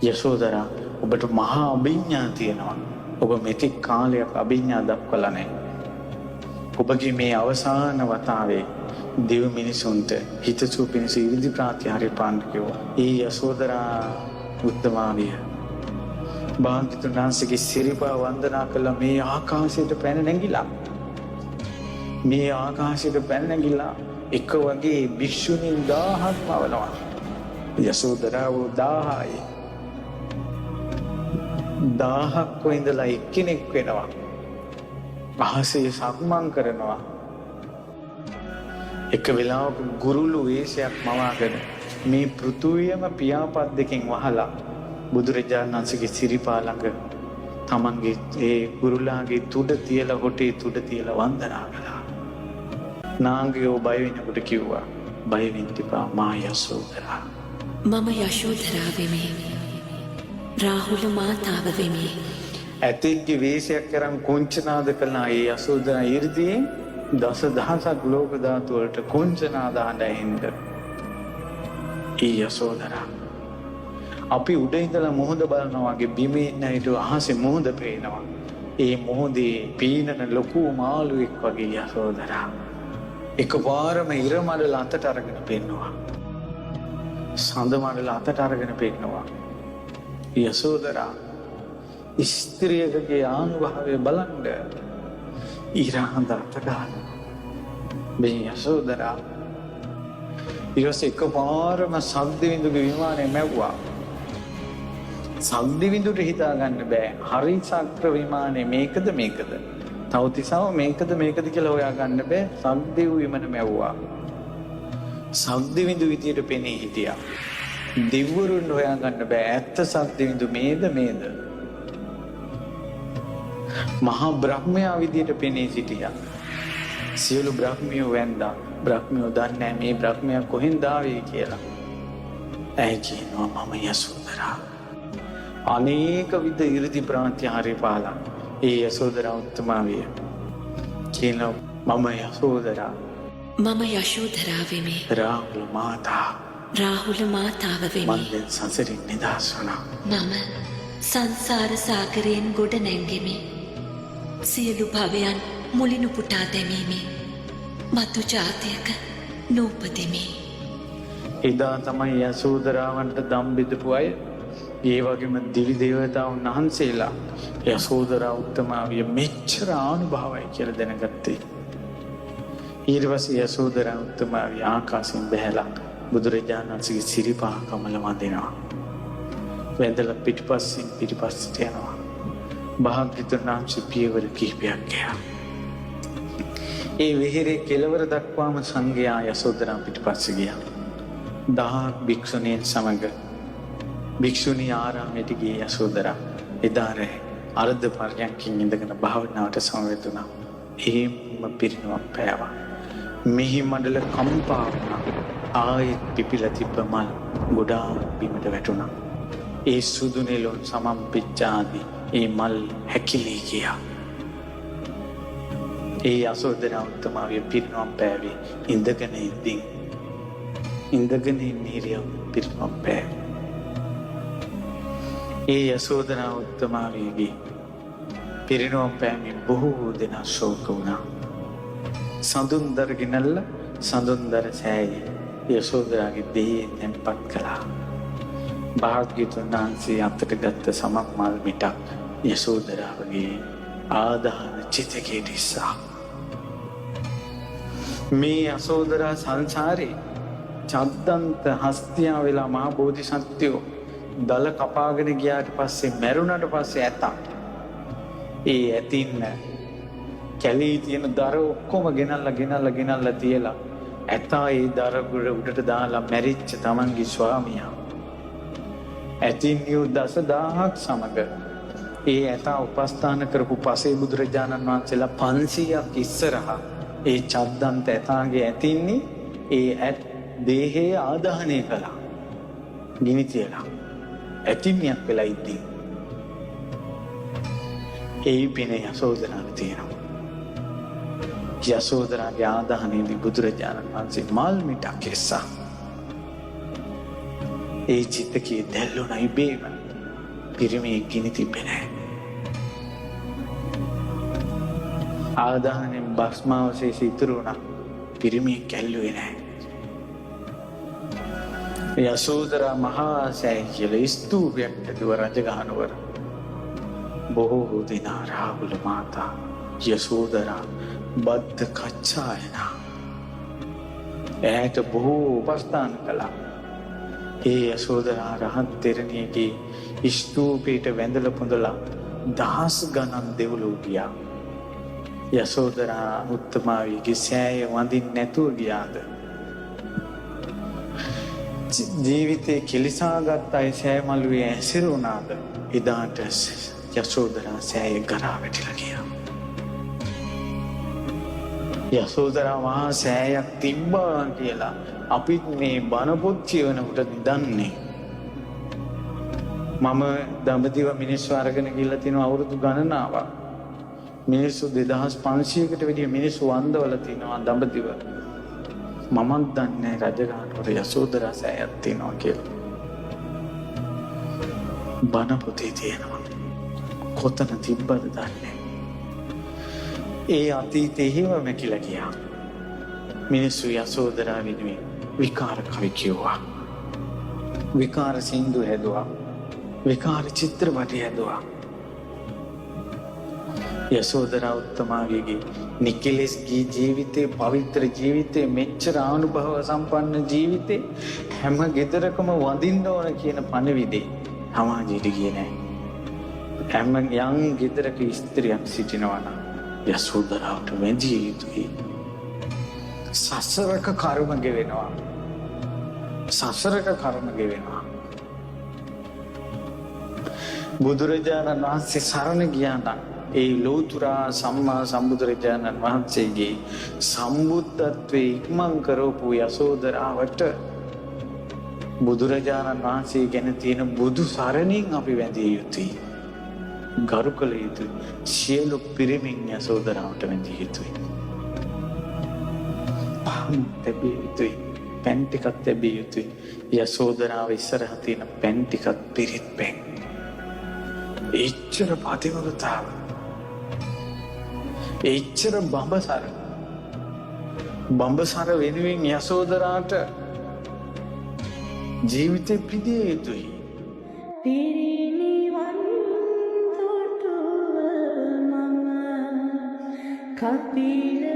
යශෝදරා ඔබට මහා අභිඥා තියෙනවා. ඔබ මෙතෙක් කාලයක් අභිඥා දක්වලා නැහැ. ඔබගේ මේ අවසාන වතාවේ දෙව් මිනිසුන්ට හිතසුව පිණිස ඉරිදි ප්‍රාතිහාර්ය පාන්න කිව්වා. ඒ යශෝදරා උත්තමාවිය භාග්‍යවතුන් වහන්සේගේ සිරිපා වන්දනා කළා. මේ ආකාශයට පැන නැගිලා එක වගේ භික්ෂුණීන් 1000ක් මවනවා. යශෝදරාව 1000යි 1000ක් ඉඳලා එක්කෙනෙක් වෙනවා. අහසේ සක්මන් කරනවා. එක වෙලාවක ගුරුළු වේශයක් මවාගෙන මේ පෘථුවියම පියාපත් දෙකෙන් වහලා බුදුරජාණන් වහන්සේගේ සිරිපා ළඟ තමන්ගේ ඒ ගුරුලාගේ තුඩ තියලා හොටේ තුඩ තියලා වන්දනා කළා. නාගයෝ බය වෙනකොට කිව්වා බය වෙන්න එපා මා යශෝදරා. මම යශෝදරා වෙමි. රාහුල මාතාව වෙමි. ඇතෙක්ගේ වේශයක් කරන් කුංචනාද කළා. ඒ යශෝදරා 이르දියෙන් දසදහසක් ලෝක ධාතු වලට කුංචනාද හඬින්ද. ඒ යශෝදරා අපි උඩ ඉඳලා මොහොත බලනවා වගේ බිමේ ඉන්න හිට අහසේ මොහොත පේනවා. ඒ මොහොතේ පීනන ලොකු මාළුවෙක් වගේ යශෝදරා එකපාරම ඉර මඩල අතට අරගෙන පෙන්නවා. සඳ මඩල අතට අරගෙන පෙන්නවා. යශෝදරා ස්ත්‍රියකගේ ආනුභාවය බලන්න ඉර හඳ අත ගන්න. මේ යශෝදරා ඊට එකපාරම සද්දවිඳුගේ විමානය මැව්වා. සද්දවිඳුට හිතා ගන්න බෑ හරි සක්‍ර විමානේ මේකද තවතිසාව මේකද කියලා හොයා ගන්න බෑ. සද්දෙව් විමන මැව්වා. සද්දවිඳු විදියට පෙනී හිටියා. දෙවිවරුන් හොයා ගන්න බෑ ඇත්ත සද්දවිඳු මේද. මහා බ්‍රහ්මයා විදියට පෙනී සිටියා. සියලු බ්‍රහ්මියෝ වැන්දා. බ්‍රහ්මියෝ දන්නේ මේ බ්‍රහ්මයා කොහෙන්ද ආවේ කියලා. ඇයි කියනවා මම යශෝදරා. අනේක විද 이르දි ප්‍රාතිහාර්ය පාලා. ඒ යශෝදරා උත්තමාවිය කියනවා මම යශෝදරා. මම යශෝදරා වෙමි. රාහුල මාතාව වෙමි. මම දැන් සසරින් නිදහස් වුණා. මම සංසාර සාගරයෙන් ගොඩ නැංගෙමි. සියලු භවයන් මුලිනු පුටා දැමීමි. මතු ජාතියක නූපදිමි. එදා තමයි යශෝදරාවන්ට දම් බෙදපු අය. ඒ වගේම දිවි දේවතාවුන් වහන්සේලා යශෝදරා උත්තමාවිය මෙච්චර ආනුභාවයි කියලා දැනගත්තේ. ඊට පස්සේ යශෝදරා උත්තමාවිය ආකාශයෙන් බැහැලා බුදුරජාණන් වහන්සේගේ සිරිපා කමල වඳිනවා. වැඳලා පිටිපස්සට යනවා. භාග්‍යවතුන් වහන්සේ පියවර කිහිපයක් ගියා. ඒ විහෙරේ කෙළවර දක්වාම සංඝයා යශෝදරා පිටිපස්සේ ගියා. 1000 භික්ෂුණීන් සමග භික්ෂුණී ආරාමයට ගිය යශෝදරා එදා රැ අර්ධ පර්යන්කින් ඉඳගෙන භාවනාවට සමවැදුණා. එහෙම පිරිනවම් පෑවා. මිහි මණ්ඩල කම්පා වුණා. ආයෙත් පිපිලා තිබ්බ මල් ගොඩාක් බිමට වැටුණා. ඒ සුදු නෙළුම් සමම්පිච්චාදී ඒ මල් හැකිලී ගියා. ඒ යශෝදරා උත්තමාවිය පිරිනවම් පෑවේ ඉඳගෙන ඉරියව් පිරිනවම් පෑවේ. ඒ යශෝදරා උත්තමාවියගේ පිරිනවම් පෑමෙන් බොහෝ දෙනා ශෝක වුණා. සඳුන්දර ගෙනල්ල සඳුන්දර සෑය යශෝදරාගේ දෙහි තැන්පත් කළා. භාග්‍යවතුන් වහන්සේ අතට ගත්ත සමක් මල් මිටක් යශෝදරාවගේ ආදාන චිතකයට ඉස්සා. මේ යශෝදරා සංසාරේ චද්දන්ත හස්තියා වෙලා මහා බෝධිසත්වයෝ දල කපාගෙන ගියාට පස්සේ මැරුණට පස්සේ ඇතා. ඒ ඇතින්න කැලේ තියෙන දර ඔක්කොම ගෙනල්ලා තියලා ඇතා ඒ දර උඩට දාලා මැරිච්ච තමන්ගේ ස්වාමියා. ඇතින්නියෝ 10000ක් සමග ඒ ඇතා උපස්ථාන කරපු පසේ බුදුරජාණන් වහන්සේලා 500ක් ඉස්සරහා ඒ චද්දන්ත ඇතාගේ ඇතින්නේ ඒ දේහය ආදාහනය කළා. ගිනි තියලා ඇතින්නියක් වෙලා ඉද්දී ඒ පින යශෝදරාට තියෙනවා. යශෝදරාගේ ආදාහනයේදී බුදුරජාණන් වහන්සේ මල් මිටක් එස්සා. ඒ චිත්තකයේ දැල්ලුණා ඉබේම. පිරිමියෙක් ගිනි තිබ්බේ නැහැ. ආදානෙන් භස්මාවශේෂ ඉතුරු වුණා. පිරිමියෙක් ඇල්ලුවේ නැහැ. යසෝදරා මහා සෑය කියලා ස්තූපයක් ඇතුව රජගහනුවර බොහෝ දෙනා රාහුල මාතා යසෝදරා බද්ධ කච්චායනා ඇයට බොහෝ උපස්ථාන කළා. ඒ යසෝදරා රහත් තෙරණියගේ ස්තූපයට වැඳලා පුඳලා දහස් ගණන් දෙව්ලොව ගියා. යසෝදරා උත්තමාවියගේ සෑය වඳින්න නැතුව ගියාද? ජීවිතේ කිලිසාගත් අය සෑය මළුවේ ඇසිරුණාද? එදාට යසෝදරා සෑය ගරා වැටිලා ගියා. යසෝදරා මහා සෑයක් තිබ්බා කියලා අපිත් මේ බණ පොත් කියවනකොට දන්නේ. මම දඹදිව මිනිස්සු අරගෙන ගිහිල්ලා තියෙනවා අවුරුදු ගණනාවක්. මිනිස්සු 2500කට වැඩිය මිනිස්සු වන්දවල තිනවා දඹදිව. මමත් දන්නේ රජගහනුවර යසෝදරා සෑයක් තියෙනවා කියලා. බණ පොතේ තියෙනවා. කොතන තිබ්බද දන්නේ. ඒ අතීතේ හිම මැකිලා ගියා. මිනිස්සු යසෝදරා වෙනුවෙන් විකාර කවි කිව්වා. විකාර සින්දු හැදුවා. විකාර චිත්‍රපටි හැදුවා. යසෝදරා උත්තමාවියගේ නිකලෙස් ගී ජීවිතේ, පවිත්‍ර ජීවිතේ, මෙච්චර අනුභව සම්පන්න ජීවිතේ හැම ගෙදරකම වඳින්න ඕන කියන පණවිඩේ සමාජයට ගියේ නැහැ. හැම යම් ගෙදරක ස්ත්‍රියක් සිටිනවා නම් යසෝදරාවට වැඳිය යුතුයි. සසරක කර්ම ගෙවෙනවා. සසරක කර්ම ගෙවෙනවා. බුදුරජාණන් වහන්සේ සරණ ගියා නම් ඒ ලෝතුරා සම්මා සම්බුදුරජාණන් වහන්සේගේ සම්බුද්ධත්වයේ ඉක්මන් කරපු යසෝදරාවට බුදුරජාණන් වහන්සේ ගැන තියෙන බුදු සරණින් අපි වැඳිය යුතුයි. ගරු කළ යුතුයි. සියලු පිරිමින් යසෝදරාවට වැඳිය යුතුයි. පහන් තැබිය යුතුයි. පැන් ටිකක් තැබිය යුතුයි. යසෝදරාව ඉස්සරහ තියෙන පැන් ටිකක් පිරිත් පැන්. එච්චර පතිවරතාව, එච්චර බඹසර වෙනුවෙන් යසෝදරාට ජීවිතේ පිදිය යුතුයි. කපිල